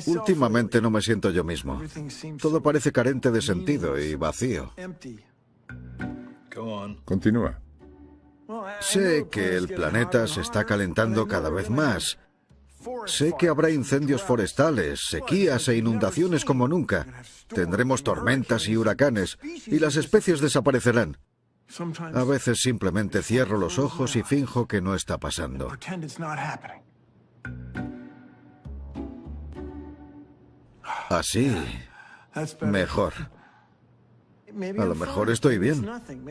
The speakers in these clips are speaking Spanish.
Últimamente no me siento yo mismo. Todo parece carente de sentido y vacío. Continúa. Sé que el planeta se está calentando cada vez más. Sé que habrá incendios forestales, sequías e inundaciones como nunca. Tendremos tormentas y huracanes, y las especies desaparecerán. A veces simplemente cierro los ojos y finjo que no está pasando. Así, mejor. A lo mejor estoy bien.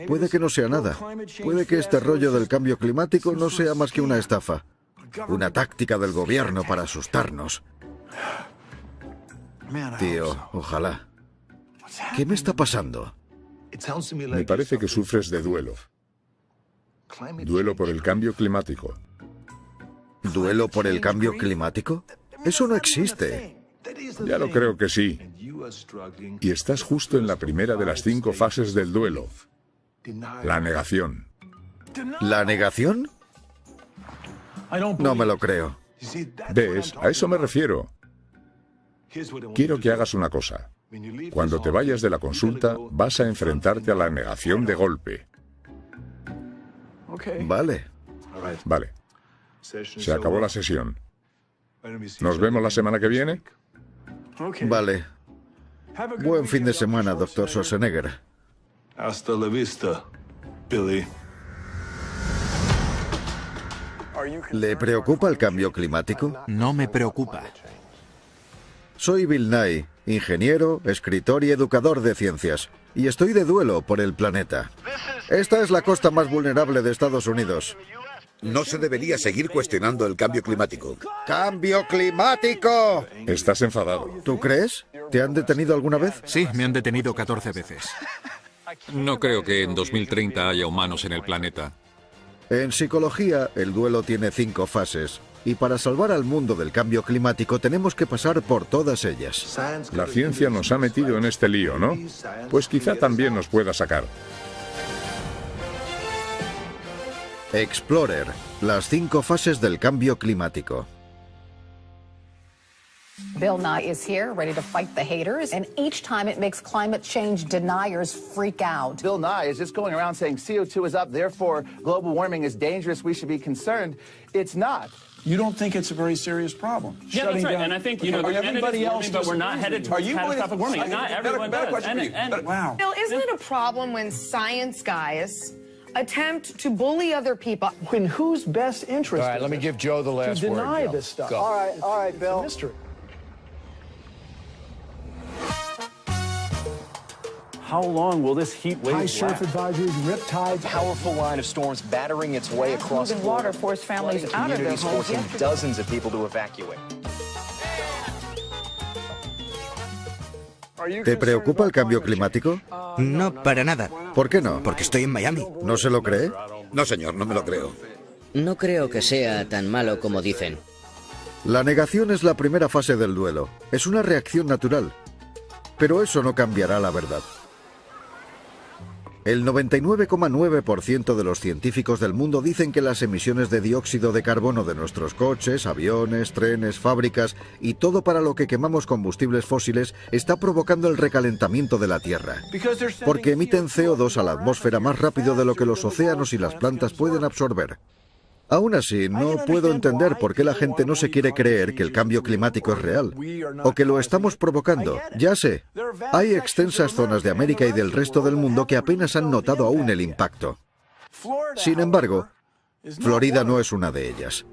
Puede que no sea nada. Puede que este rollo del cambio climático no sea más que una estafa. Una táctica del gobierno para asustarnos. Tío, ojalá. ¿Qué me está pasando? Me parece que sufres de duelo. Duelo por el cambio climático. ¿Duelo por el cambio climático? Eso no existe. Ya lo creo que sí. Y estás justo en la primera de las 5 fases del duelo. La negación. ¿La negación? No me lo creo. ¿Ves? A eso me refiero. Quiero que hagas una cosa. Cuando te vayas de la consulta, vas a enfrentarte a la negación de golpe. Vale. Vale. Se acabó la sesión. ¿Nos vemos la semana que viene? Vale. Buen fin de semana, doctor Schwarzenegger. Hasta la vista, Billy. ¿Le preocupa el cambio climático? No me preocupa. Soy Bill Nye, ingeniero, escritor y educador de ciencias, y estoy de duelo por el planeta. Esta es la costa más vulnerable de Estados Unidos. No se debería seguir cuestionando el cambio climático. ¡Cambio climático! Estás enfadado. ¿Tú crees? ¿Te han detenido alguna vez? Sí, me han detenido 14 veces. No creo que en 2030 haya humanos en el planeta. En psicología, el duelo tiene 5 fases. Y para salvar al mundo del cambio climático tenemos que pasar por todas ellas. La ciencia nos ha metido en este lío, ¿no? Pues quizá también nos pueda sacar. Explorer, las 5 fases del cambio climático. Bill Nye is here, ready to fight the haters, and each time it makes climate change deniers freak out. Bill Nye is just going around saying CO2 is up, therefore global warming is dangerous, we should be concerned. It's not. You don't think it's a very serious problem? Yeah, that's right. And I think, you know, everybody else, but we're not headed towards catastrophic warming. Not everyone does. Wow. Bill, isn't it a problem when science guys attempt to bully other people? In whose best interest? All right, let me give Joe the last word. To deny this stuff. Go. All right, Bill. It's a mystery. How long will this heat wave last? High surf advisories, riptides. Powerful line of storms battering its way across Moving water forced families out of their homes forcing yesterday. dozens of people to evacuate. ¿Te preocupa el cambio climático? No, para nada. ¿Por qué no? Porque estoy en Miami. ¿No se lo cree? No, señor, no me lo creo. No creo que sea tan malo como dicen. La negación es la primera fase del duelo. Es una reacción natural. Pero eso no cambiará la verdad. El 99,9% de los científicos del mundo dicen que las emisiones de dióxido de carbono de nuestros coches, aviones, trenes, fábricas y todo para lo que quemamos combustibles fósiles está provocando el recalentamiento de la Tierra. Porque emiten CO2 a la atmósfera más rápido de lo que los océanos y las plantas pueden absorber. Aún así, no puedo entender por qué la gente no se quiere creer que el cambio climático es real, o que lo estamos provocando. Ya sé, hay extensas zonas de América y del resto del mundo que apenas han notado aún el impacto. Sin embargo, Florida no es una de ellas.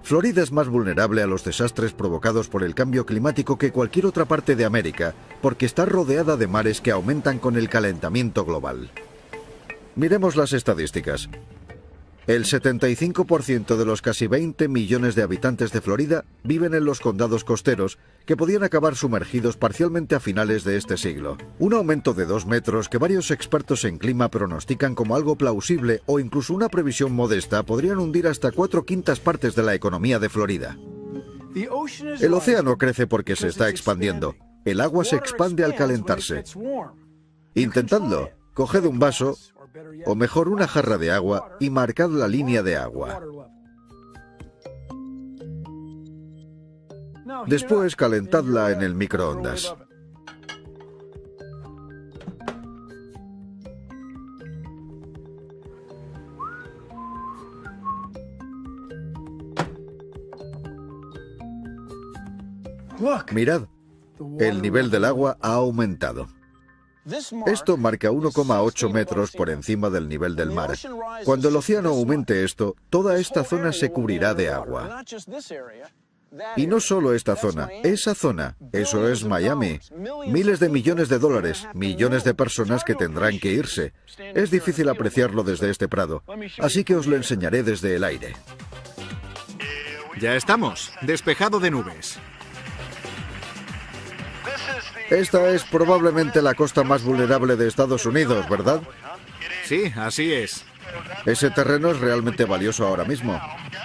Florida es más vulnerable a los desastres provocados por el cambio climático que cualquier otra parte de América, porque está rodeada de mares que aumentan con el calentamiento global. Miremos las estadísticas. El 75% de los casi 20 millones de habitantes de Florida viven en los condados costeros, que podían acabar sumergidos parcialmente a finales de este siglo. Un aumento de 2 metros que varios expertos en clima pronostican como algo plausible o incluso una previsión modesta podrían hundir hasta 4/5 partes de la economía de Florida. El océano crece porque se está expandiendo. El agua se expande al calentarse. Intentadlo. Coged un vaso, o mejor una jarra de agua, y marcad la línea de agua. Después calentadla en el microondas. Mirad, el nivel del agua ha aumentado. Esto marca 1,8 metros por encima del nivel del mar. Cuando el océano aumente esto, toda esta zona se cubrirá de agua. Y no solo esta zona, esa zona, eso es Miami. Miles de millones de dólares, millones de personas que tendrán que irse. Es difícil apreciarlo desde este prado, así que os lo enseñaré desde el aire. Ya estamos, despejado de nubes. Esta es probablemente la costa más vulnerable de Estados Unidos, ¿verdad? Sí, así es. Ese terreno es realmente valioso ahora mismo.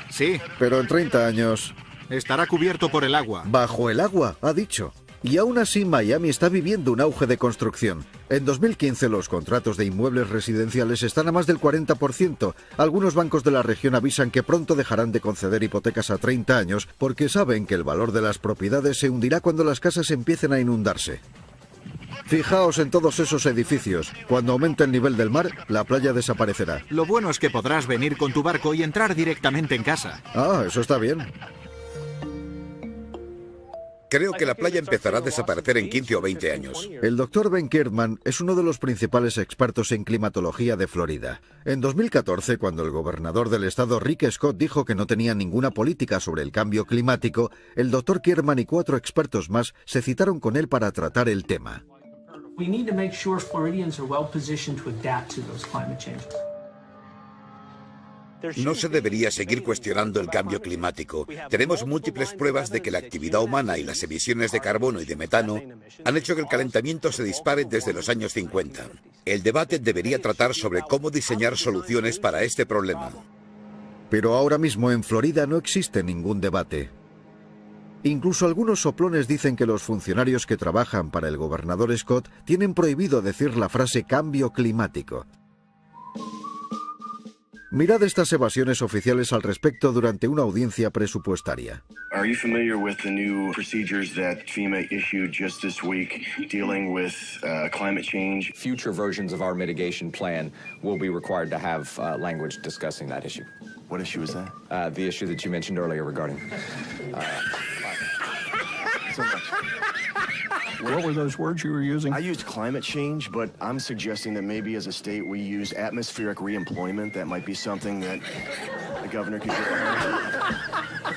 Sí. Pero en 30 años... estará cubierto por el agua. Bajo el agua, ha dicho. Y aún así Miami está viviendo un auge de construcción. En 2015 los contratos de inmuebles residenciales están a más del 40%. Algunos bancos de la región avisan que pronto dejarán de conceder hipotecas a 30 años porque saben que el valor de las propiedades se hundirá cuando las casas empiecen a inundarse. Fijaos en todos esos edificios. Cuando aumente el nivel del mar, la playa desaparecerá. Lo bueno es que podrás venir con tu barco y entrar directamente en casa. Ah, eso está bien. Creo que la playa empezará a desaparecer en 15 o 20 años. El Dr. Ben Kirkman es uno de los principales expertos en climatología de Florida. En 2014, cuando el gobernador del estado Rick Scott dijo que no tenía ninguna política sobre el cambio climático, el Dr. Kirkman y 4 expertos más se citaron con él para tratar el tema. No se debería seguir cuestionando el cambio climático. Tenemos múltiples pruebas de que la actividad humana y las emisiones de carbono y de metano han hecho que el calentamiento se dispare desde los años 50. El debate debería tratar sobre cómo diseñar soluciones para este problema. Pero ahora mismo en Florida no existe ningún debate. Incluso algunos soplones dicen que los funcionarios que trabajan para el gobernador Scott tienen prohibido decir la frase cambio climático. Mirad estas evasiones oficiales al respecto durante una audiencia presupuestaria. Are you familiar with the new procedures that FEMA issued just this week dealing with climate change? Future versions of our mitigation plan will be required to have language discussing that issue. What issue is that? The issue that you mentioned earlier regarding... So much. What were those words you were using? I used climate change, but I'm suggesting that maybe as a state we use atmospheric reemployment. That might be something that the governor could get behind.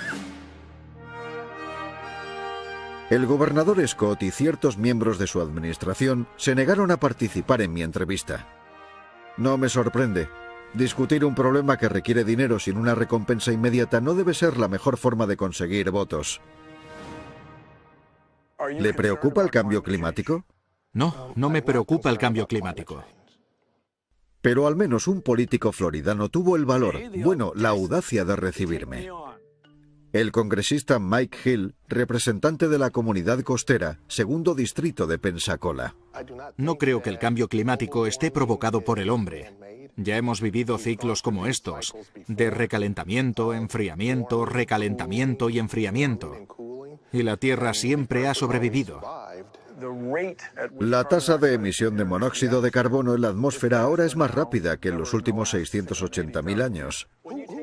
El gobernador Scott y ciertos miembros de su administración se negaron a participar en mi entrevista. No me sorprende. Discutir un problema que requiere dinero sin una recompensa inmediata no debe ser la mejor forma de conseguir votos. ¿Le preocupa el cambio climático? No, no me preocupa el cambio climático. Pero al menos un político floridano tuvo el valor, bueno, la audacia de recibirme. El congresista Mike Hill, representante de la comunidad costera, segundo distrito de Pensacola. No creo que el cambio climático esté provocado por el hombre. Ya hemos vivido ciclos como estos, de recalentamiento, enfriamiento, recalentamiento y enfriamiento. Y la Tierra siempre ha sobrevivido. La tasa de emisión de monóxido de carbono en la atmósfera ahora es más rápida que en los últimos 680.000 años.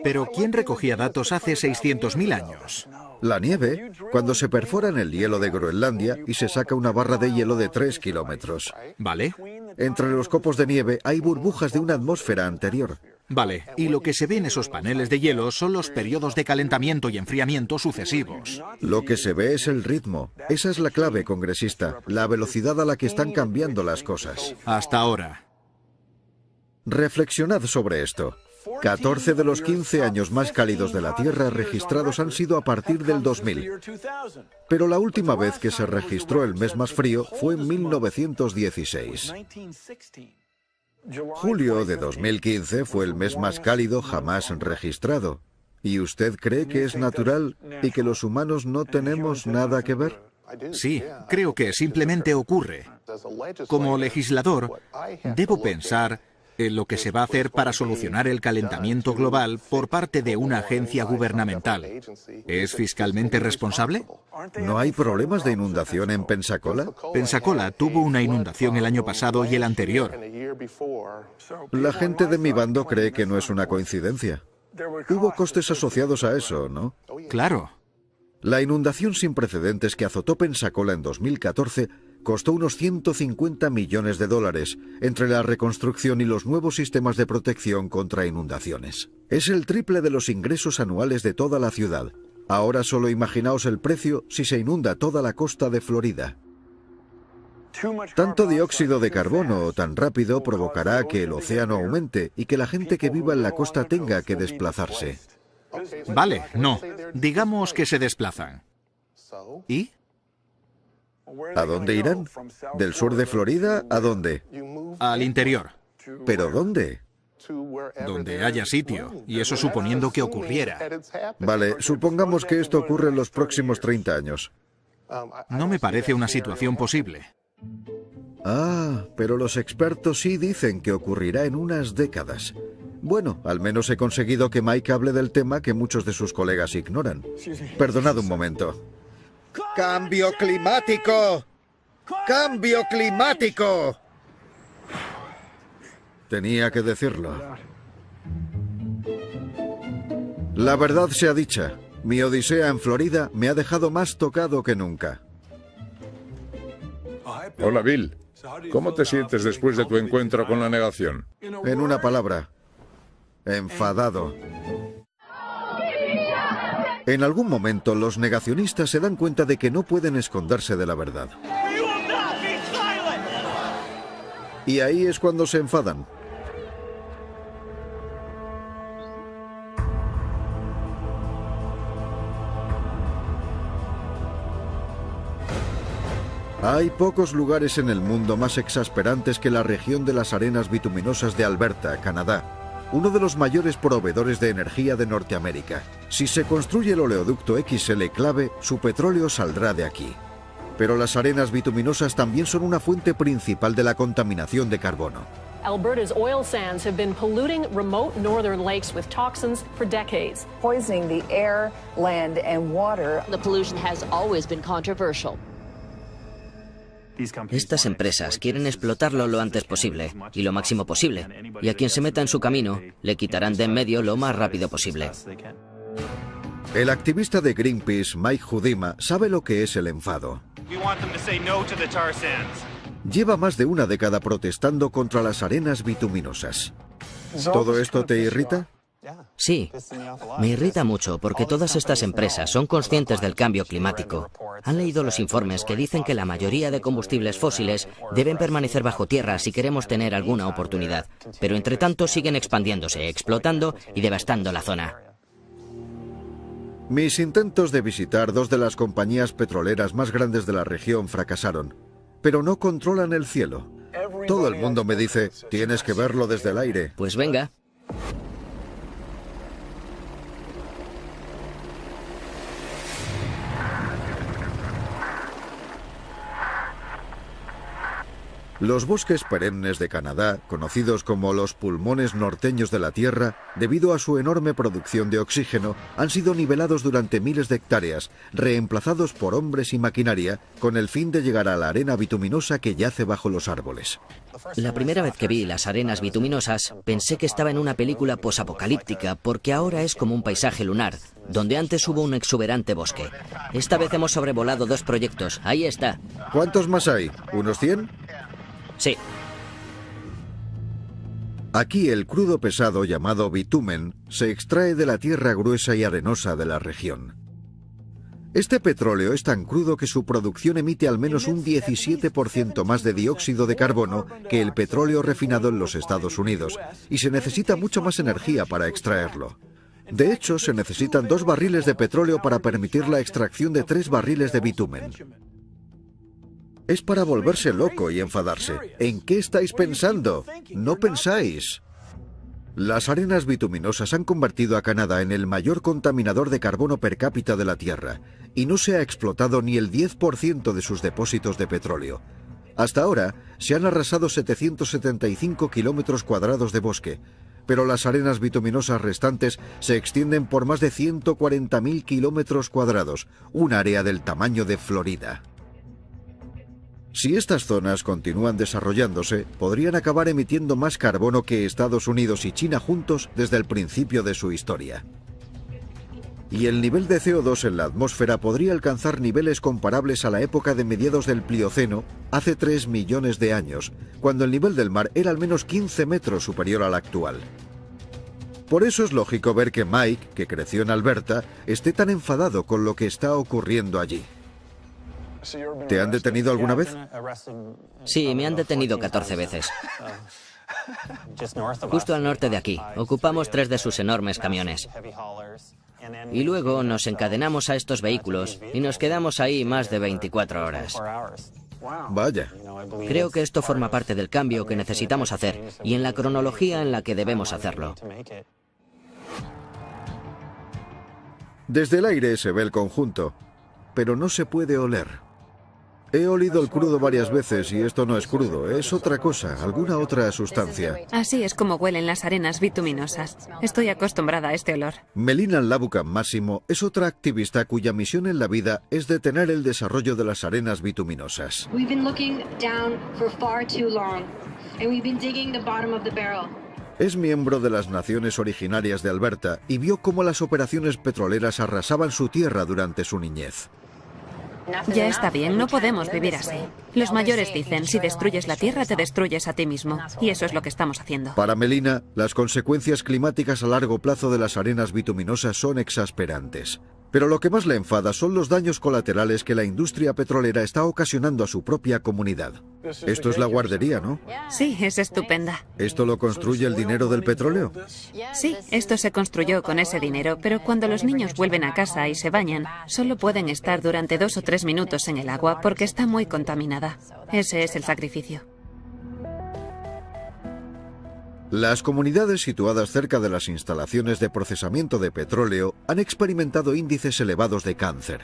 ¿Pero quién recogía datos hace 600.000 años? La nieve, cuando se perfora en el hielo de Groenlandia y se saca una barra de hielo de 3 kilómetros. ¿Vale? Entre los copos de nieve hay burbujas de una atmósfera anterior. Vale, y lo que se ve en esos paneles de hielo son los periodos de calentamiento y enfriamiento sucesivos. Lo que se ve es el ritmo. Esa es la clave, congresista, la velocidad a la que están cambiando las cosas. Hasta ahora. Reflexionad sobre esto. 14 de los 15 años más cálidos de la Tierra registrados han sido a partir del 2000. Pero la última vez que se registró el mes más frío fue en 1916. Julio de 2015 fue el mes más cálido jamás registrado. ¿Y usted cree que es natural y que los humanos no tenemos nada que ver? Sí, creo que simplemente ocurre. Como legislador, debo pensar lo que se va a hacer para solucionar el calentamiento global por parte de una agencia gubernamental. ¿Es fiscalmente responsable? ¿No hay problemas de inundación en Pensacola? Pensacola tuvo una inundación el año pasado y el anterior. La gente de mi bando cree que no es una coincidencia. Hubo costes asociados a eso, ¿no? Claro. La inundación sin precedentes que azotó Pensacola en 2014 costó unos 150 millones de dólares entre la reconstrucción y los nuevos sistemas de protección contra inundaciones. Es el triple de los ingresos anuales de toda la ciudad. Ahora solo imaginaos el precio si se inunda toda la costa de Florida. Tanto dióxido de carbono tan rápido provocará que el océano aumente y que la gente que viva en la costa tenga que desplazarse. Vale, no. Digamos que se desplazan. ¿Y? ¿A dónde irán? ¿Del sur de Florida a dónde? Al interior. ¿Pero dónde? Donde haya sitio, y eso suponiendo que ocurriera. Vale, supongamos que esto ocurre en los próximos 30 años. No me parece una situación posible. Ah, pero los expertos sí dicen que ocurrirá en unas décadas. Bueno, al menos he conseguido que Mike hable del tema que muchos de sus colegas ignoran. Perdonad un momento. ¡Cambio climático! ¡Cambio climático! Tenía que decirlo. La verdad sea dicha, mi odisea en Florida me ha dejado más tocado que nunca. Hola, Bill. ¿Cómo te sientes después de tu encuentro con la negación? En una palabra, enfadado. En algún momento los negacionistas se dan cuenta de que no pueden esconderse de la verdad. Y ahí es cuando se enfadan. Hay pocos lugares en el mundo más exasperantes que la región de las arenas bituminosas de Alberta, Canadá, uno de los mayores proveedores de energía de Norteamérica. Si se construye el oleoducto XL Clave, su petróleo saldrá de aquí. Pero las arenas bituminosas también son una fuente principal de la contaminación de carbono. Alberta's oil sands have been polluting remote northern lakes with toxins for decades, poisoning the air, land, and water. The pollution has always been controversial. Estas empresas quieren explotarlo lo antes posible y lo máximo posible, y a quien se meta en su camino le quitarán de en medio lo más rápido posible. El activista de Greenpeace, Mike Hudima, sabe lo que es el enfado. Lleva más de una década protestando contra las arenas bituminosas. ¿Todo esto te irrita? Sí, me irrita mucho porque todas estas empresas son conscientes del cambio climático. Han leído los informes que dicen que la mayoría de combustibles fósiles deben permanecer bajo tierra si queremos tener alguna oportunidad, pero entre tanto siguen expandiéndose, explotando y devastando la zona. Mis intentos de visitar dos de las compañías petroleras más grandes de la región fracasaron, pero no controlan el cielo. Todo el mundo me dice, tienes que verlo desde el aire. Pues venga. Los bosques perennes de Canadá, conocidos como los pulmones norteños de la Tierra, debido a su enorme producción de oxígeno, han sido nivelados durante miles de hectáreas, reemplazados por hombres y maquinaria, con el fin de llegar a la arena bituminosa que yace bajo los árboles. La primera vez que vi las arenas bituminosas, pensé que estaba en una película posapocalíptica, porque ahora es como un paisaje lunar, donde antes hubo un exuberante bosque. Esta vez hemos sobrevolado 2 proyectos, ahí está. ¿Cuántos más hay? ¿Unos 100? Sí. Aquí el crudo pesado llamado bitumen se extrae de la tierra gruesa y arenosa de la región. Este petróleo es tan crudo que su producción emite al menos un 17% más de dióxido de carbono que el petróleo refinado en los Estados Unidos, y se necesita mucho más energía para extraerlo. De hecho, se necesitan 2 barriles de petróleo para permitir la extracción de 3 barriles de bitumen. Es para volverse loco y enfadarse. ¿En qué estáis pensando? No pensáis. Las arenas bituminosas han convertido a Canadá en el mayor contaminador de carbono per cápita de la Tierra, y no se ha explotado ni el 10% de sus depósitos de petróleo. Hasta ahora se han arrasado 775 kilómetros cuadrados de bosque, pero las arenas bituminosas restantes se extienden por más de 140.000 kilómetros cuadrados, un área del tamaño de Florida. Si estas zonas continúan desarrollándose, podrían acabar emitiendo más carbono que Estados Unidos y China juntos desde el principio de su historia. Y el nivel de CO2 en la atmósfera podría alcanzar niveles comparables a la época de mediados del Plioceno, hace 3 millones de años, cuando el nivel del mar era al menos 15 metros superior al actual. Por eso es lógico ver que Mike, que creció en Alberta, esté tan enfadado con lo que está ocurriendo allí. ¿Te han detenido alguna vez? Sí, me han detenido 14 veces. Justo al norte de aquí. Ocupamos 3 de sus enormes camiones. Y luego nos encadenamos a estos vehículos y nos quedamos ahí más de 24 horas. Vaya. Creo que esto forma parte del cambio que necesitamos hacer y en la cronología en la que debemos hacerlo. Desde el aire se ve el conjunto, pero no se puede oler. He olido el crudo varias veces y esto no es crudo, es otra cosa, alguna otra sustancia. Así es como huelen las arenas bituminosas. Estoy acostumbrada a este olor. Melina Labucan Máximo es otra activista cuya misión en la vida es detener el desarrollo de las arenas bituminosas. Es miembro de las Naciones Originarias de Alberta y vio cómo las operaciones petroleras arrasaban su tierra durante su niñez. Ya está bien, no podemos vivir así. Los mayores dicen, si destruyes la tierra, te destruyes a ti mismo. Y eso es lo que estamos haciendo. Para Melina, las consecuencias climáticas a largo plazo de las arenas bituminosas son exasperantes. Pero lo que más le enfada son los daños colaterales que la industria petrolera está ocasionando a su propia comunidad. Esto es la guardería, ¿no? Sí, es estupenda. ¿Esto lo construye el dinero del petróleo? Sí, esto se construyó con ese dinero, pero cuando los niños vuelven a casa y se bañan, solo pueden estar durante 2 o 3 minutos en el agua porque está muy contaminada. Ese es el sacrificio. Las comunidades situadas cerca de las instalaciones de procesamiento de petróleo han experimentado índices elevados de cáncer.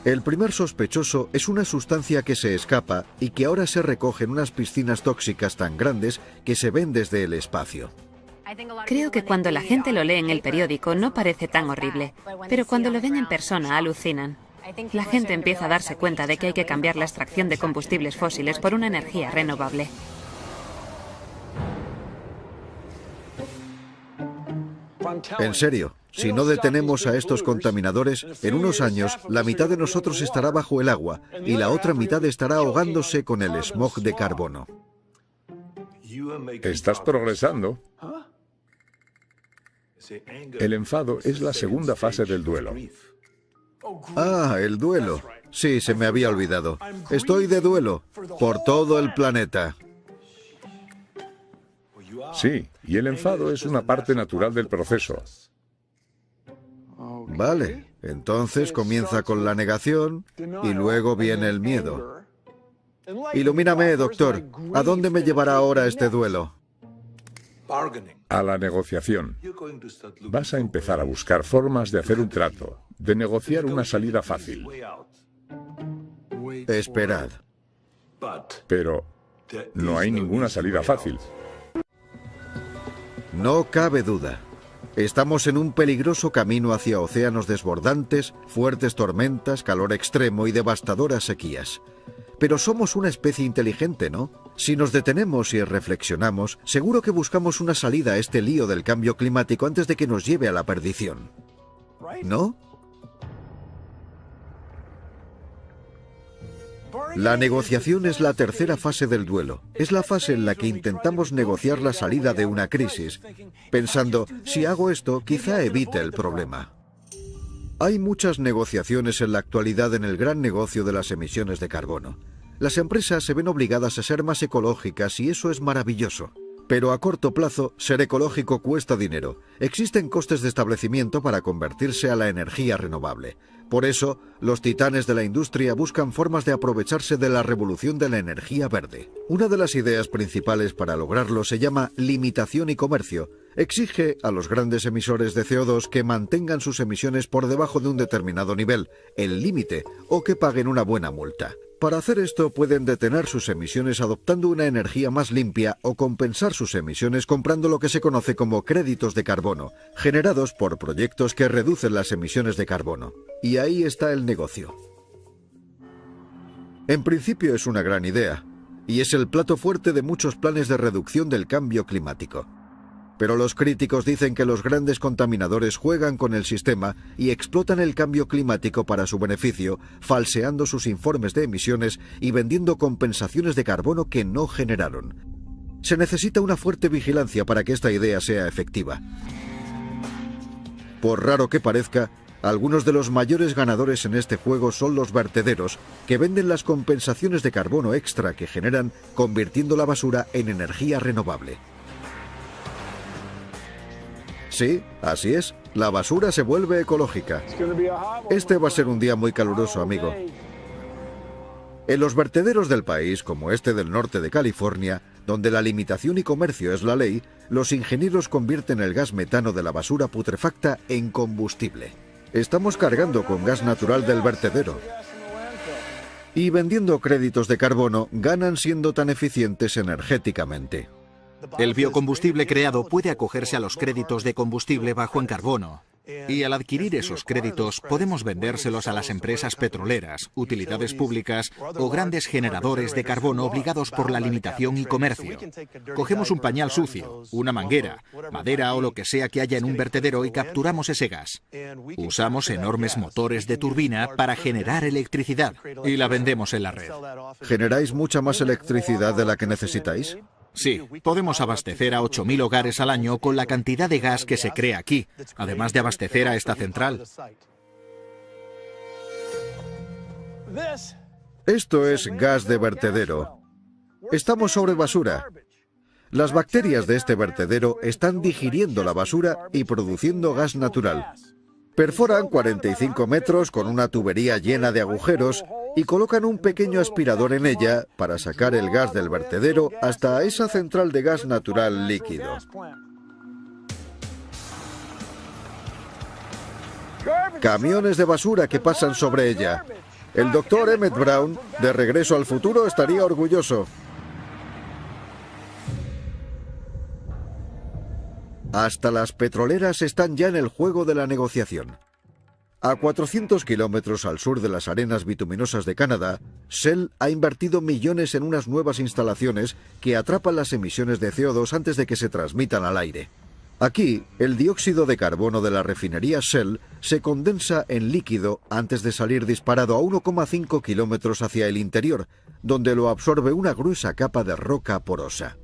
El primer sospechoso es una sustancia que se escapa y que ahora se recoge en unas piscinas tóxicas tan grandes que se ven desde el espacio. Creo que cuando la gente lo lee en el periódico no parece tan horrible, pero cuando lo ven en persona alucinan. La gente empieza a darse cuenta de que hay que cambiar la extracción de combustibles fósiles por una energía renovable. En serio, si no detenemos a estos contaminadores, en unos años la mitad de nosotros estará bajo el agua y la otra mitad estará ahogándose con el smog de carbono. Estás progresando. El enfado es la segunda fase del duelo. Ah, el duelo. Sí, se me había olvidado. Estoy de duelo por todo el planeta. Sí, y el enfado es una parte natural del proceso. Vale, entonces comienza con la negación y luego viene el miedo. Ilumíname, doctor. ¿A dónde me llevará ahora este duelo? A la negociación. Vas a empezar a buscar formas de hacer un trato, de negociar una salida fácil. Esperad. Pero no hay ninguna salida fácil. No cabe duda. Estamos en un peligroso camino hacia océanos desbordantes, fuertes tormentas, calor extremo y devastadoras sequías. Pero somos una especie inteligente, ¿no? Si nos detenemos y reflexionamos, seguro que buscamos una salida a este lío del cambio climático antes de que nos lleve a la perdición. ¿No? La negociación es la tercera fase del duelo. Es la fase en la que intentamos negociar la salida de una crisis, pensando, si hago esto, quizá evite el problema. Hay muchas negociaciones en la actualidad en el gran negocio de las emisiones de carbono. Las empresas se ven obligadas a ser más ecológicas y eso es maravilloso. Pero a corto plazo, ser ecológico cuesta dinero. Existen costes de establecimiento para convertirse a la energía renovable. Por eso, los titanes de la industria buscan formas de aprovecharse de la revolución de la energía verde. Una de las ideas principales para lograrlo se llama limitación y comercio. Exige a los grandes emisores de CO2 que mantengan sus emisiones por debajo de un determinado nivel, el límite, o que paguen una buena multa. Para hacer esto pueden detener sus emisiones adoptando una energía más limpia o compensar sus emisiones comprando lo que se conoce como créditos de carbono, generados por proyectos que reducen las emisiones de carbono. Y ahí está el negocio. En principio es una gran idea, y es el plato fuerte de muchos planes de reducción del cambio climático. Pero los críticos dicen que los grandes contaminadores juegan con el sistema y explotan el cambio climático para su beneficio, falseando sus informes de emisiones y vendiendo compensaciones de carbono que no generaron. Se necesita una fuerte vigilancia para que esta idea sea efectiva. Por raro que parezca, algunos de los mayores ganadores en este juego son los vertederos, que venden las compensaciones de carbono extra que generan, convirtiendo la basura en energía renovable. Sí, así es, la basura se vuelve ecológica. Este va a ser un día muy caluroso, amigo. En los vertederos del país, como este del norte de California, donde la limitación y comercio es la ley, los ingenieros convierten el gas metano de la basura putrefacta en combustible. Estamos cargando con gas natural del vertedero. Y vendiendo créditos de carbono, ganan siendo tan eficientes energéticamente. El biocombustible creado puede acogerse a los créditos de combustible bajo en carbono. Y al adquirir esos créditos podemos vendérselos a las empresas petroleras, utilidades públicas o grandes generadores de carbono obligados por la limitación y comercio. Cogemos un pañal sucio, una manguera, madera o lo que sea que haya en un vertedero y capturamos ese gas. Usamos enormes motores de turbina para generar electricidad y la vendemos en la red. ¿Generáis mucha más electricidad de la que necesitáis? Sí, podemos abastecer a 8.000 hogares al año con la cantidad de gas que se crea aquí, además de abastecer a esta central. Esto es gas de vertedero. Estamos sobre basura. Las bacterias de este vertedero están digiriendo la basura y produciendo gas natural. Perforan 45 metros con una tubería llena de agujeros y colocan un pequeño aspirador en ella para sacar el gas del vertedero hasta esa central de gas natural líquido. Camiones de basura que pasan sobre ella. El doctor Emmett Brown, de Regreso al Futuro, estaría orgulloso. Hasta las petroleras están ya en el juego de la negociación. A 400 kilómetros al sur de las arenas bituminosas de Canadá, Shell ha invertido millones en unas nuevas instalaciones que atrapan las emisiones de CO2 antes de que se transmitan al aire. Aquí, el dióxido de carbono de la refinería Shell se condensa en líquido antes de salir disparado a 1,5 kilómetros hacia el interior, donde lo absorbe una gruesa capa de roca porosa.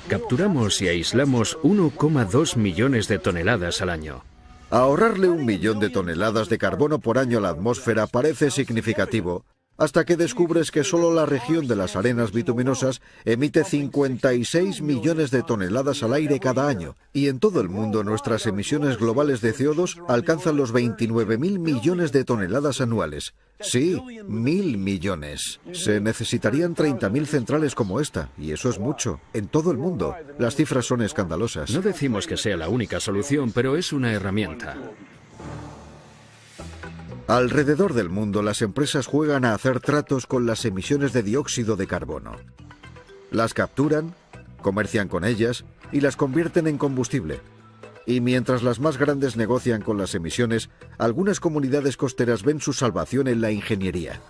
Capturamos y aislamos 1,2 millones de toneladas al año. Ahorrarle 1 millón de toneladas de carbono por año a la atmósfera parece significativo, hasta que descubres que solo la región de las arenas bituminosas emite 56 millones de toneladas al aire cada año, y en todo el mundo nuestras emisiones globales de CO2 alcanzan los 29.000 millones de toneladas anuales. Sí, 1.000 millones. Se necesitarían 30.000 centrales como esta, y eso es mucho, en todo el mundo. Las cifras son escandalosas. No decimos que sea la única solución, pero es una herramienta. Alrededor del mundo, las empresas juegan a hacer tratos con las emisiones de dióxido de carbono. Las capturan, comercian con ellas y las convierten en combustible. Y mientras las más grandes negocian con las emisiones, algunas comunidades costeras ven su salvación en la ingeniería.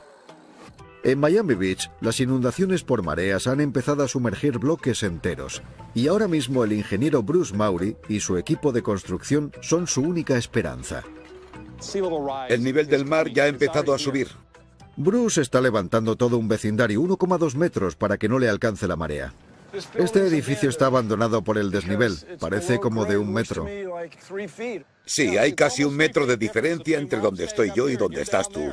En Miami Beach, las inundaciones por mareas han empezado a sumergir bloques enteros. Y ahora mismo el ingeniero Bruce Maury y su equipo de construcción son su única esperanza. El nivel del mar ya ha empezado a subir. Bruce está levantando todo un vecindario, 1,2 metros, para que no le alcance la marea. Este edificio está abandonado por el desnivel, parece como de 1 metro. Sí, hay casi 1 metro de diferencia entre donde estoy yo y donde estás tú.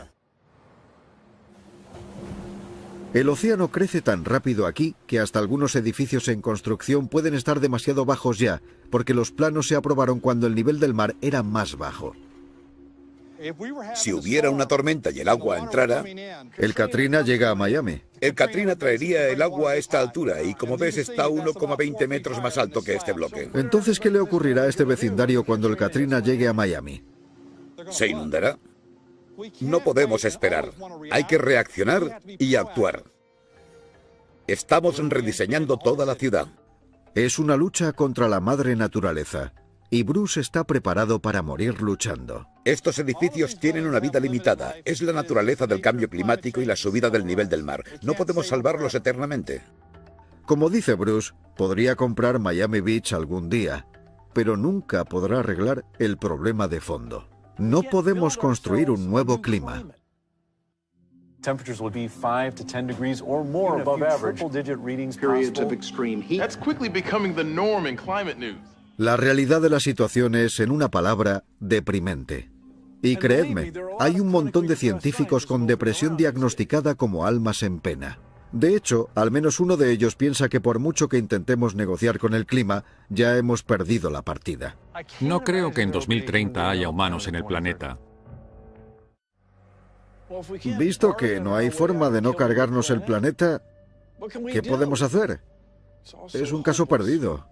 El océano crece tan rápido aquí que hasta algunos edificios en construcción pueden estar demasiado bajos ya, porque los planos se aprobaron cuando el nivel del mar era más bajo. Si hubiera una tormenta y el agua entrara, el Katrina llega a Miami. El Katrina traería el agua a esta altura y, como ves, está 1,20 metros más alto que este bloque. Entonces, ¿qué le ocurrirá a este vecindario cuando el Katrina llegue a Miami? Se inundará. No podemos esperar. Hay que reaccionar y actuar. Estamos rediseñando toda la ciudad. Es una lucha contra la madre naturaleza, y Bruce está preparado para morir luchando. Estos edificios tienen una vida limitada. Es la naturaleza del cambio climático y la subida del nivel del mar. No podemos salvarlos eternamente. Como dice Bruce, podría comprar Miami Beach algún día, pero nunca podrá arreglar el problema de fondo. No podemos construir un nuevo clima. Temperatures would be 5 to 10 degrees or more above average. Triple-digit readings possible. That's quickly becoming the norm in climate news. La realidad de la situación es, en una palabra, deprimente. Y creedme, hay un montón de científicos con depresión diagnosticada como almas en pena. De hecho, al menos uno de ellos piensa que por mucho que intentemos negociar con el clima, ya hemos perdido la partida. No creo que en 2030 haya humanos en el planeta. Visto que no hay forma de no cargarnos el planeta, ¿qué podemos hacer? Es un caso perdido.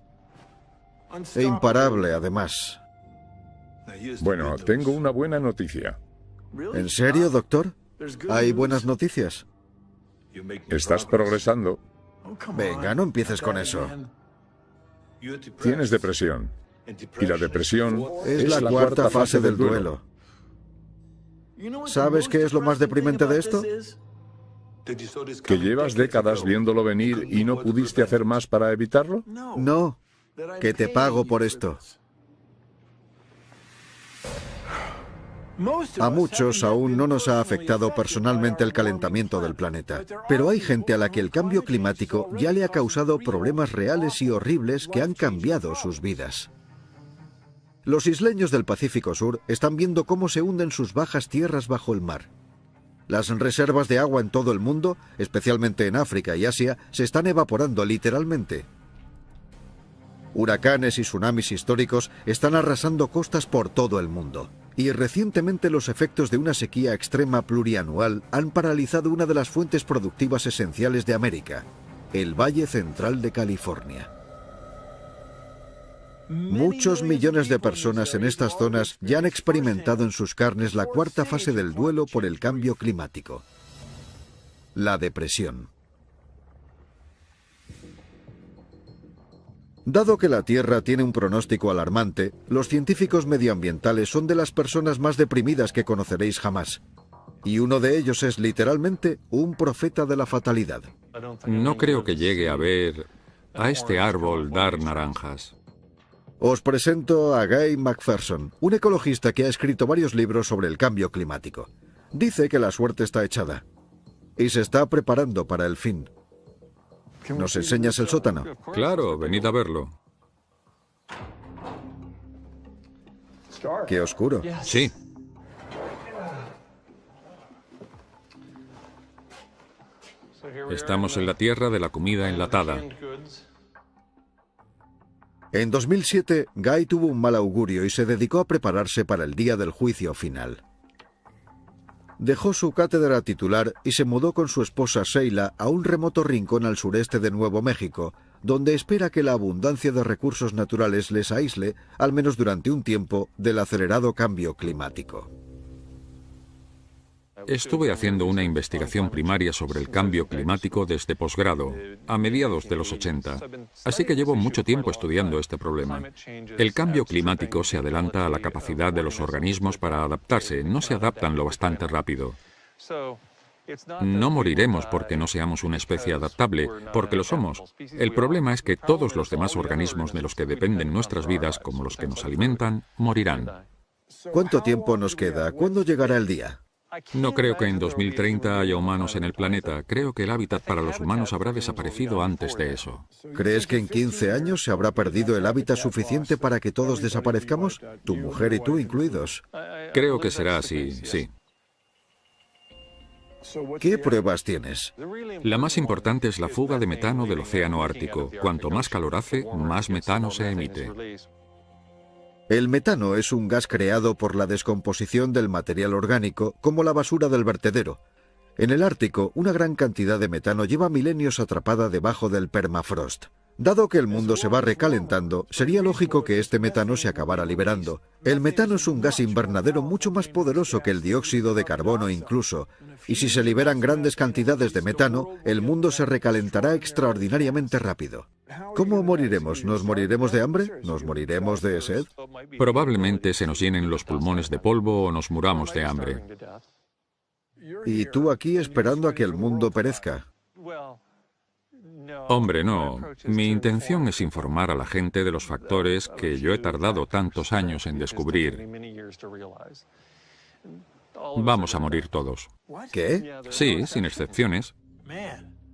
E imparable, además. Bueno, tengo una buena noticia. ¿En serio, doctor? ¿Hay buenas noticias? Estás progresando. Venga, no empieces con eso. Tienes depresión. Y la depresión es la cuarta fase del duelo. ¿Sabes qué es lo más deprimente de esto? ¿Que llevas décadas viéndolo venir y no pudiste hacer más para evitarlo? No, que te pago por esto. A muchos aún no nos ha afectado personalmente el calentamiento del planeta, pero hay gente a la que el cambio climático ya le ha causado problemas reales y horribles que han cambiado sus vidas. Los isleños del Pacífico Sur están viendo cómo se hunden sus bajas tierras bajo el mar. Las reservas de agua en todo el mundo, especialmente en África y Asia, se están evaporando literalmente. Huracanes y tsunamis históricos están arrasando costas por todo el mundo. Y recientemente los efectos de una sequía extrema plurianual han paralizado una de las fuentes productivas esenciales de América, el Valle Central de California. Muchos millones de personas en estas zonas ya han experimentado en sus carnes la cuarta fase del duelo por el cambio climático: la depresión. Dado que la Tierra tiene un pronóstico alarmante, los científicos medioambientales son de las personas más deprimidas que conoceréis jamás. Y uno de ellos es literalmente un profeta de la fatalidad. No creo que llegue a ver a este árbol dar naranjas. Os presento a Guy McPherson, un ecologista que ha escrito varios libros sobre el cambio climático. Dice que la suerte está echada y se está preparando para el fin. ¿Nos enseñas el sótano? Claro, venid a verlo. Qué oscuro. Sí. Estamos en la tierra de la comida enlatada. En 2007, Guy tuvo un mal augurio y se dedicó a prepararse para el día del juicio final. Dejó su cátedra titular y se mudó con su esposa Sheila a un remoto rincón al sureste de Nuevo México, donde espera que la abundancia de recursos naturales les aísle, al menos durante un tiempo, del acelerado cambio climático. Estuve haciendo una investigación primaria sobre el cambio climático desde posgrado, a mediados de los 80, así que llevo mucho tiempo estudiando este problema. El cambio climático se adelanta a la capacidad de los organismos para adaptarse, no se adaptan lo bastante rápido. No moriremos porque no seamos una especie adaptable, porque lo somos. El problema es que todos los demás organismos de los que dependen nuestras vidas, como los que nos alimentan, morirán. ¿Cuánto tiempo nos queda? ¿Cuándo llegará el día? No creo que en 2030 haya humanos en el planeta. Creo que el hábitat para los humanos habrá desaparecido antes de eso. ¿Crees que en 15 años se habrá perdido el hábitat suficiente para que todos desaparezcamos? Tu mujer y tú incluidos. Creo que será así, sí. ¿Qué pruebas tienes? La más importante es la fuga de metano del océano Ártico. Cuanto más calor hace, más metano se emite. El metano es un gas creado por la descomposición del material orgánico, como la basura del vertedero. En el Ártico, una gran cantidad de metano lleva milenios atrapada debajo del permafrost. Dado que el mundo se va recalentando, sería lógico que este metano se acabara liberando. El metano es un gas invernadero mucho más poderoso que el dióxido de carbono incluso, y si se liberan grandes cantidades de metano, el mundo se recalentará extraordinariamente rápido. ¿Cómo moriremos? ¿Nos moriremos de hambre? ¿Nos moriremos de sed? Probablemente se nos llenen los pulmones de polvo o nos muramos de hambre. Y tú aquí esperando a que el mundo perezca. Hombre, no. Mi intención es informar a la gente de los factores que yo he tardado tantos años en descubrir. Vamos a morir todos. ¿Qué? Sí, sin excepciones.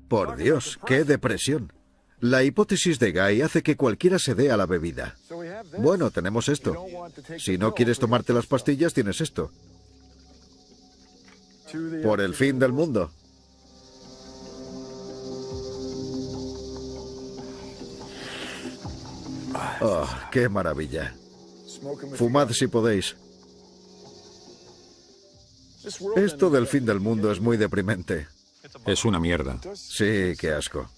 Por Dios, qué depresión. La hipótesis de Guy hace que cualquiera se dé a la bebida. Bueno, tenemos esto. Si no quieres tomarte las pastillas, tienes esto. Por el fin del mundo. Oh, qué maravilla. Fumad si podéis. Esto del fin del mundo es muy deprimente. Es una mierda. Sí, qué asco.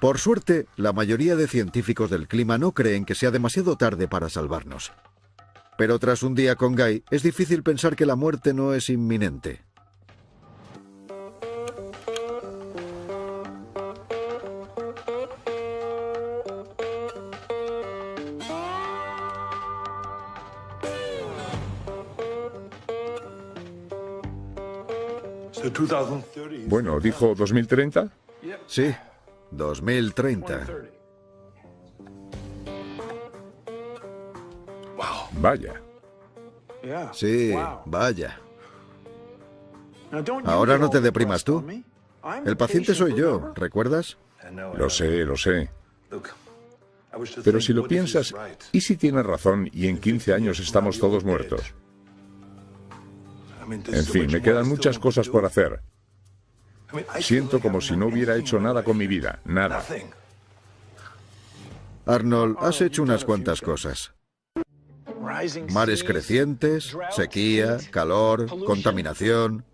Por suerte, la mayoría de científicos del clima no creen que sea demasiado tarde para salvarnos. Pero tras un día con Guy, es difícil pensar que la muerte no es inminente. Bueno, ¿dijo 2030? Sí, 2030. Vaya. Sí, vaya. Ahora no te deprimas tú. El paciente soy yo, ¿recuerdas? Lo sé, lo sé. Pero si lo piensas, ¿y si tienes razón y en 15 años estamos todos muertos? En fin, me quedan muchas cosas por hacer. Siento como si no hubiera hecho nada con mi vida, nada. Arnold, has hecho unas cuantas cosas. Mares crecientes, sequía, calor, contaminación.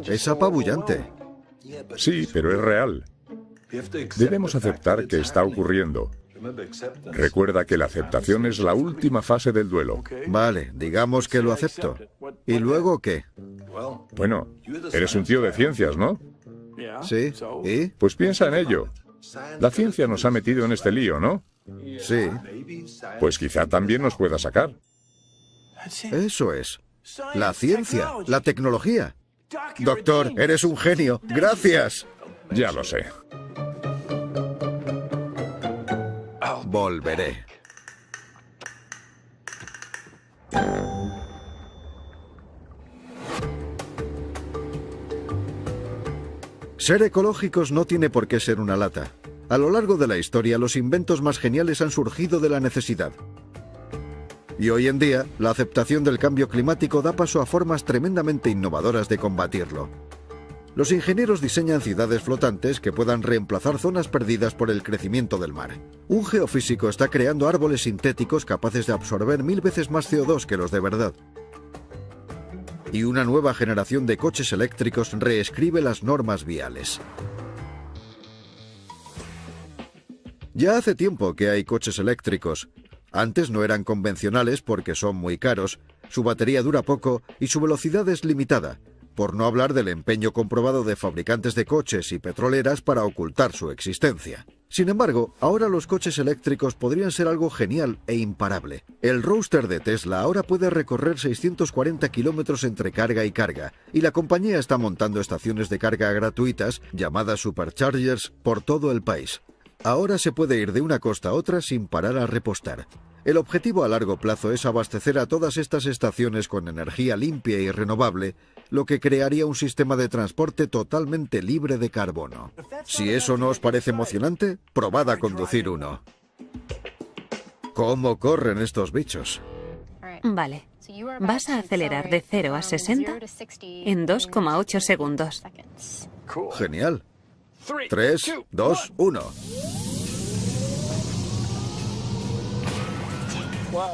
Es apabullante. Sí, pero es real. Debemos aceptar que está ocurriendo. Recuerda que la aceptación es la última fase del duelo. Vale, digamos que lo acepto. ¿Y luego qué? Bueno, eres un tío de ciencias, ¿no? Sí, ¿y? Pues piensa en ello. La ciencia nos ha metido en este lío, ¿no? Sí. Pues quizá también nos pueda sacar. Eso es. La ciencia, la tecnología. Doctor, eres un genio. Gracias. Ya lo sé. Volveré. Ser ecológicos no tiene por qué ser una lata. A lo largo de la historia, los inventos más geniales han surgido de la necesidad. Y hoy en día, la aceptación del cambio climático da paso a formas tremendamente innovadoras de combatirlo. Los ingenieros diseñan ciudades flotantes que puedan reemplazar zonas perdidas por el crecimiento del mar. Un geofísico está creando árboles sintéticos capaces de absorber 1000 veces más CO2 que los de verdad. Y una nueva generación de coches eléctricos reescribe las normas viales. Ya hace tiempo que hay coches eléctricos. Antes no eran convencionales porque son muy caros, su batería dura poco y su velocidad es limitada, por no hablar del empeño comprobado de fabricantes de coches y petroleras para ocultar su existencia. Sin embargo, ahora los coches eléctricos podrían ser algo genial e imparable. El Roadster de Tesla ahora puede recorrer 640 kilómetros entre carga y carga, y la compañía está montando estaciones de carga gratuitas, llamadas superchargers, por todo el país. Ahora se puede ir de una costa a otra sin parar a repostar. El objetivo a largo plazo es abastecer a todas estas estaciones con energía limpia y renovable, lo que crearía un sistema de transporte totalmente libre de carbono. Si eso no os parece emocionante, probad a conducir uno. ¿Cómo corren estos bichos? Vale. Vas a acelerar de 0 a 60 en 2,8 segundos. Genial. 3, 2, 1.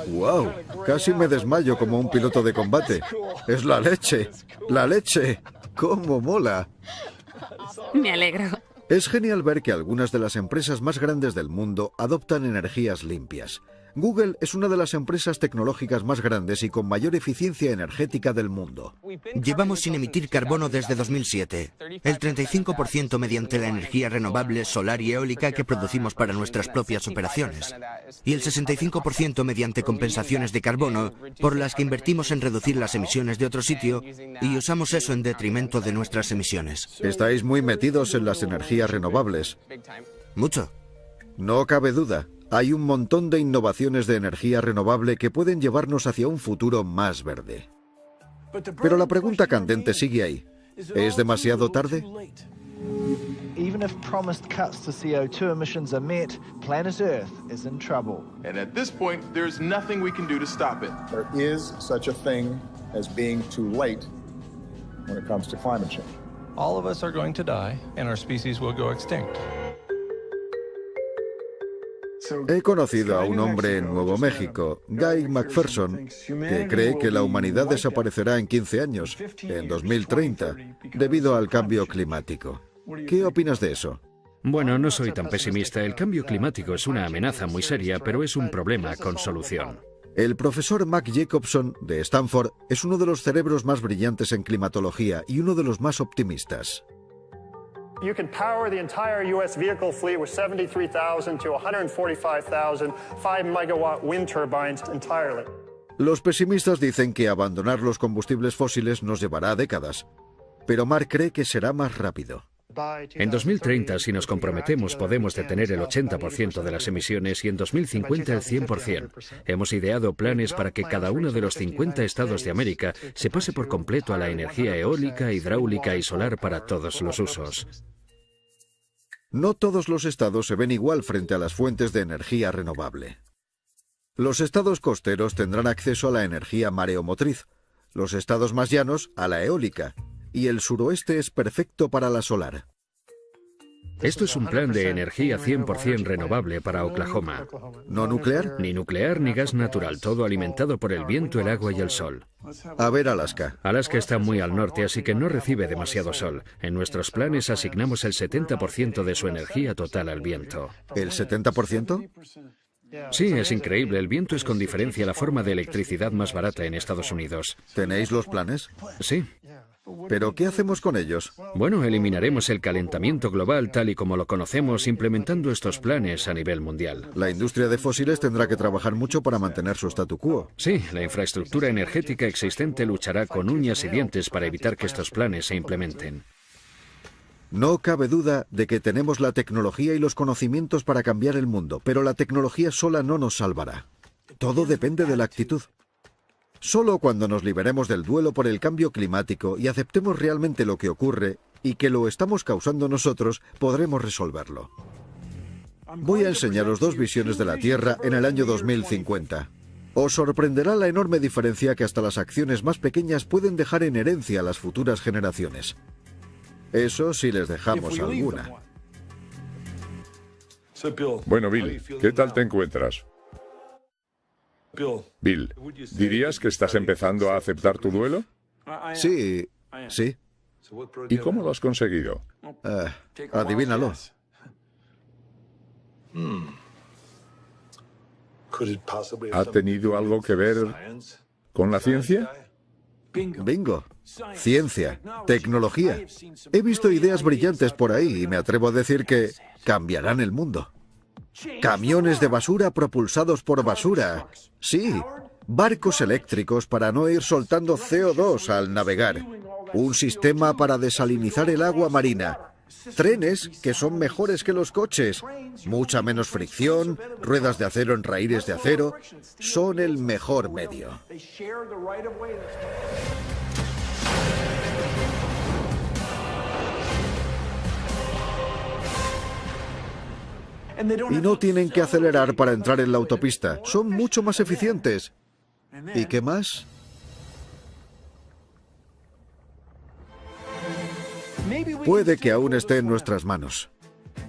¡Wow! Casi me desmayo como un piloto de combate. ¡Es la leche! ¡La leche! ¡Cómo mola! Me alegro. Es genial ver que algunas de las empresas más grandes del mundo adoptan energías limpias. Google es una de las empresas tecnológicas más grandes y con mayor eficiencia energética del mundo. Llevamos sin emitir carbono desde 2007. El 35% mediante la energía renovable solar y eólica que producimos para nuestras propias operaciones. Y el 65% mediante compensaciones de carbono por las que invertimos en reducir las emisiones de otro sitio y usamos eso en detrimento de nuestras emisiones. Estáis muy metidos en las energías renovables. Mucho. No cabe duda. Hay un montón de innovaciones de energía renovable que pueden llevarnos hacia un futuro más verde. Pero la pregunta candente sigue ahí. ¿Es demasiado tarde? Even if promised cuts to CO2 emissions are met, planet Earth is in trouble. And at this point, there's nothing we can do to stop it. There is such a thing as being too late when it comes to climate change. All of us are going to die, and our species will go extinct. He conocido a un hombre en Nuevo México, Guy McPherson, que cree que la humanidad desaparecerá en 15 años, en 2030, debido al cambio climático. ¿Qué opinas de eso? Bueno, no soy tan pesimista. El cambio climático es una amenaza muy seria, pero es un problema con solución. El profesor Mac Jacobson, de Stanford, es uno de los cerebros más brillantes en climatología y uno de los más optimistas. You can power the entire U.S. vehicle fleet with 73,000 to 145,000 5-megawatt wind turbines entirely. Los pesimistas dicen que abandonar los combustibles fósiles nos llevará décadas, pero Mark cree que será más rápido. En 2030, si nos comprometemos, podemos detener el 80% de las emisiones y en 2050 el 100%. Hemos ideado planes para que cada uno de los 50 estados de América se pase por completo a la energía eólica, hidráulica y solar para todos los usos. No todos los estados se ven igual frente a las fuentes de energía renovable. Los estados costeros tendrán acceso a la energía mareomotriz, los estados más llanos a la eólica, y el suroeste es perfecto para la solar. Esto es un plan de energía 100% renovable para Oklahoma. ¿No nuclear? Ni nuclear ni gas natural, todo alimentado por el viento, el agua y el sol. A ver, Alaska. Alaska está muy al norte, así que no recibe demasiado sol. En nuestros planes asignamos el 70% de su energía total al viento. ¿El 70%? Sí, es increíble. El viento es con diferencia la forma de electricidad más barata en Estados Unidos. ¿Tenéis los planes? Sí. ¿Pero qué hacemos con ellos? Bueno, eliminaremos el calentamiento global tal y como lo conocemos implementando estos planes a nivel mundial. La industria de fósiles tendrá que trabajar mucho para mantener su statu quo. Sí, la infraestructura energética existente luchará con uñas y dientes para evitar que estos planes se implementen. No cabe duda de que tenemos la tecnología y los conocimientos para cambiar el mundo, pero la tecnología sola no nos salvará. Todo depende de la actitud. Solo cuando nos liberemos del duelo por el cambio climático y aceptemos realmente lo que ocurre y que lo estamos causando nosotros, podremos resolverlo. Voy a enseñaros dos visiones de la Tierra en el año 2050. Os sorprenderá la enorme diferencia que hasta las acciones más pequeñas pueden dejar en herencia a las futuras generaciones. Eso si les dejamos alguna. Bueno, Bill, ¿qué tal te encuentras? Bill, ¿dirías que estás empezando a aceptar tu duelo? Sí, sí. ¿Y cómo lo has conseguido? Adivínalo. ¿Ha tenido algo que ver con la ciencia? Bingo. Ciencia, tecnología. He visto ideas brillantes por ahí y me atrevo a decir que cambiarán el mundo. Camiones de basura propulsados por basura. Sí, barcos eléctricos para no ir soltando CO2 al navegar. Un sistema para desalinizar el agua marina. Trenes que son mejores que los coches. Mucha menos fricción, ruedas de acero en raíles de acero. Son el mejor medio. Y no tienen que acelerar para entrar en la autopista. Son mucho más eficientes. ¿Y qué más? Puede que aún esté en nuestras manos.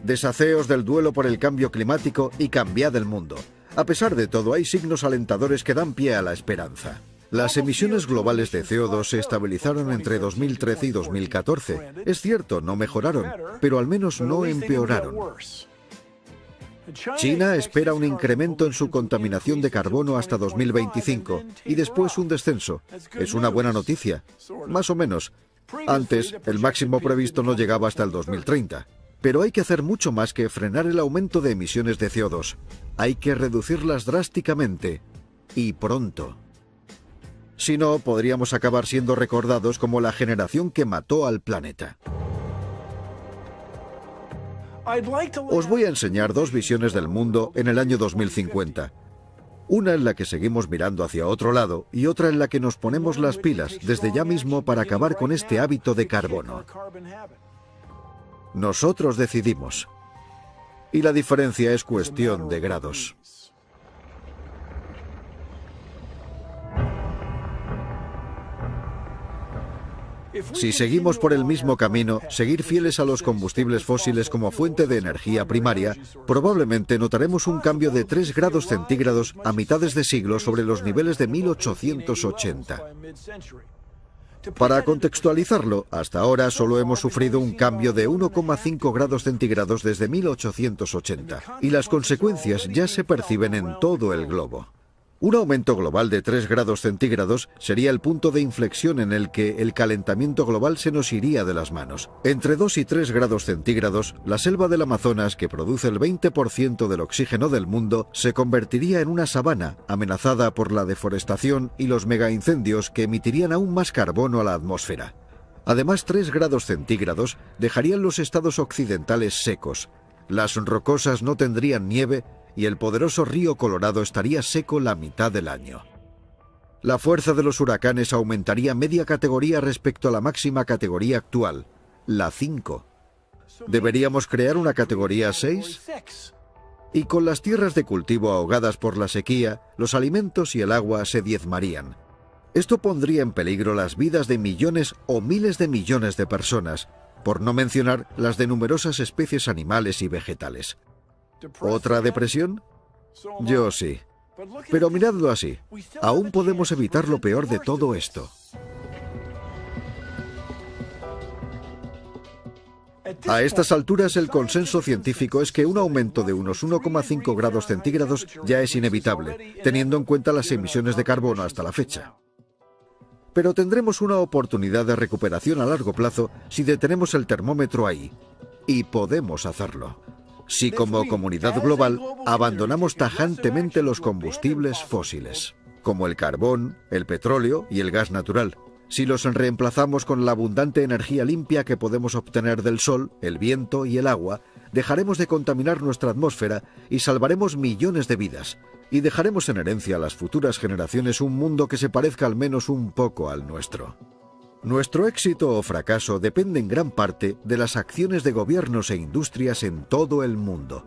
Deshaceos del duelo por el cambio climático y cambiad el mundo. A pesar de todo, hay signos alentadores que dan pie a la esperanza. Las emisiones globales de CO2 se estabilizaron entre 2013 y 2014. Es cierto, no mejoraron, pero al menos no empeoraron. China espera un incremento en su contaminación de carbono hasta 2025 y después un descenso. Es una buena noticia, más o menos. Antes, el máximo previsto no llegaba hasta el 2030. Pero hay que hacer mucho más que frenar el aumento de emisiones de CO2. Hay que reducirlas drásticamente y pronto. Si no, podríamos acabar siendo recordados como la generación que mató al planeta. Os voy a enseñar dos visiones del mundo en el año 2050. Una en la que seguimos mirando hacia otro lado y otra en la que nos ponemos las pilas desde ya mismo para acabar con este hábito de carbono. Nosotros decidimos. Y la diferencia es cuestión de grados. Si seguimos por el mismo camino, seguir fieles a los combustibles fósiles como fuente de energía primaria, probablemente notaremos un cambio de 3 grados centígrados a mitades de siglo sobre los niveles de 1880. Para contextualizarlo, hasta ahora solo hemos sufrido un cambio de 1,5 grados centígrados desde 1880, y las consecuencias ya se perciben en todo el globo. Un aumento global de 3 grados centígrados sería el punto de inflexión en el que el calentamiento global se nos iría de las manos. Entre 2 y 3 grados centígrados, la selva del Amazonas, que produce el 20% del oxígeno del mundo, se convertiría en una sabana amenazada por la deforestación y los megaincendios que emitirían aún más carbono a la atmósfera. Además, 3 grados centígrados dejarían los estados occidentales secos. Las rocosas no tendrían nieve y el poderoso río Colorado estaría seco la mitad del año. La fuerza de los huracanes aumentaría media categoría respecto a la máxima categoría actual, la 5. ¿Deberíamos crear una categoría 6? Y con las tierras de cultivo ahogadas por la sequía, los alimentos y el agua se diezmarían. Esto pondría en peligro las vidas de millones o miles de millones de personas, por no mencionar las de numerosas especies animales y vegetales. ¿Otra depresión? Yo sí. Pero miradlo así, aún podemos evitar lo peor de todo esto. A estas alturas el consenso científico es que un aumento de unos 1,5 grados centígrados ya es inevitable, teniendo en cuenta las emisiones de carbono hasta la fecha. Pero tendremos una oportunidad de recuperación a largo plazo si detenemos el termómetro ahí. Y podemos hacerlo. Si como comunidad global abandonamos tajantemente los combustibles fósiles, como el carbón, el petróleo y el gas natural. Si los reemplazamos con la abundante energía limpia que podemos obtener del sol, el viento y el agua, dejaremos de contaminar nuestra atmósfera y salvaremos millones de vidas. Y dejaremos en herencia a las futuras generaciones un mundo que se parezca al menos un poco al nuestro. Nuestro éxito o fracaso depende en gran parte de las acciones de gobiernos e industrias en todo el mundo.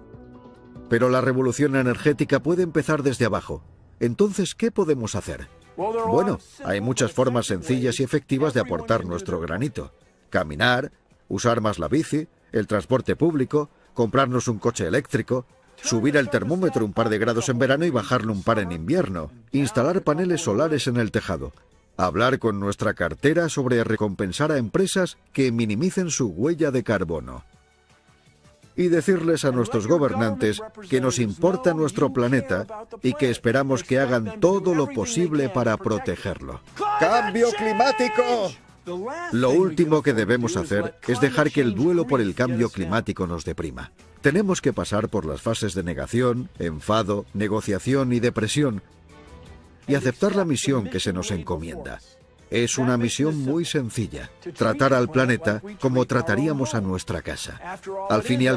Pero la revolución energética puede empezar desde abajo. Entonces, ¿qué podemos hacer? Bueno, hay muchas formas sencillas y efectivas de aportar nuestro granito. Caminar, usar más la bici, el transporte público, comprarnos un coche eléctrico, subir el termómetro un par de grados en verano y bajarlo un par en invierno, instalar paneles solares en el tejado, hablar con nuestra cartera sobre recompensar a empresas que minimicen su huella de carbono. Y decirles a nuestros gobernantes que nos importa nuestro planeta y que esperamos que hagan todo lo posible para protegerlo. ¡Cambio climático! Lo último que debemos hacer es dejar que el duelo por el cambio climático nos deprima. Tenemos que pasar por las fases de negación, enfado, negociación y depresión y aceptar la misión que se nos encomienda. Es una misión muy sencilla: tratar al planeta como trataríamos a nuestra casa. Al fin y al